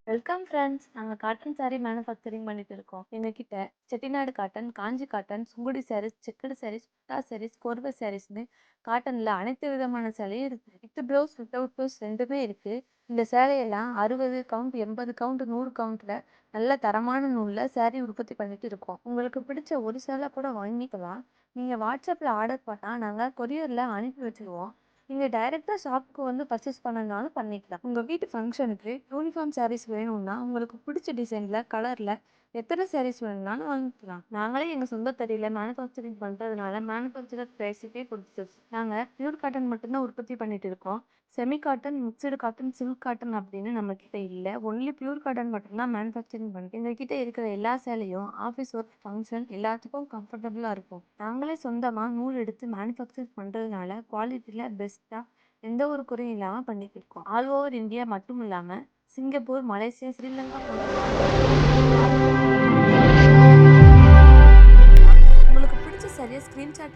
Welcome friends. நாங்க cotton sari manufacturing பண்ணிட்டு இருக்கோம். எங்ககிட்ட செட்டிநாடு காட்டன், காஞ்சி காட்டன், சுங்குடி சாரீஸ், செக்குடு சாரீஸ், புட்டா சாரீஸ், கோர்வை சாரீஸ்னு காட்டன்ல அனைத்து விதமான சேலையும் இருக்கு. வித் ப்ளவுஸ், வித்தவுட் ப்ளவுஸ் ரெண்டுமே இருக்கு. இந்த சேலையெல்லாம் 60 கவுண்ட், 80 கவுண்ட், 100 கவுண்ட்ல நல்ல தரமான நூல்ல சாரீ உற்பத்தி பண்ணிட்டு இருக்கோம். உங்களுக்கு பிடிச்ச ஒரு சேலை கூட வாங்கிக்கலாம். நீங்க வாட்ஸ்அப்ல ஆர்டர் பண்ணா நாங்க கொரியர்ல அனுப்பி வச்சிருவோம். நீங்க டைரக்டா ஷாப்புக்கு வந்து பர்ச்சேஸ் பண்ணனாலும் பண்ணிக்கலாம். உங்க வீட்டு ஃபங்க்ஷனுக்கு யூனிஃபார்ம் சாரீஸ் வேணும்னா உங்களுக்கு பிடிச்ச டிசைன்ல, கலர்ல எத்தனை சாரீஸ் வேணும்னாலும் வாங்கிக்கலாம். நாங்களே எங்க சொந்த தறியில மேனுஃபேக்சரிங் பண்றதுனால மேனுஃபேக்சரர் பிரைஸுக்கே கொடுத்துருச்சு. நாங்க பியூர் காட்டன் மட்டும்தான் உற்பத்தி பண்ணிட்டு இருக்கோம். Semi cotton, mixed cotton, silk cotton அப்படின்னு நம்ம கிட்ட இல்ல. ஒன்லி பியூர் காட்டன் மட்டும்தான் மேனுஃபேக்சரிங் பண்ணுறோம். எங்க கிட்ட இருக்கிற எல்லா சேலையும் ஆஃபீஸ் ஒர்க், ஃபங்க்ஷன் எல்லாத்துக்கும் கம்ஃபர்டபுளா இருக்கும். நாங்களே சொந்தமா நூல் எடுத்து மேனுஃபேக்சர் பண்றதுனால குவாலிட்டியில பெஸ்ட்டா எந்த ஒரு குறையும் இல்லாம பண்ணிட்டு இருக்கோம். ஆல் ஓவர் இந்தியா மட்டும் இல்லாம சிங்கப்பூர், மலேசியா, ஸ்ரீலங்கா போன்ற நாடுகளுக்கு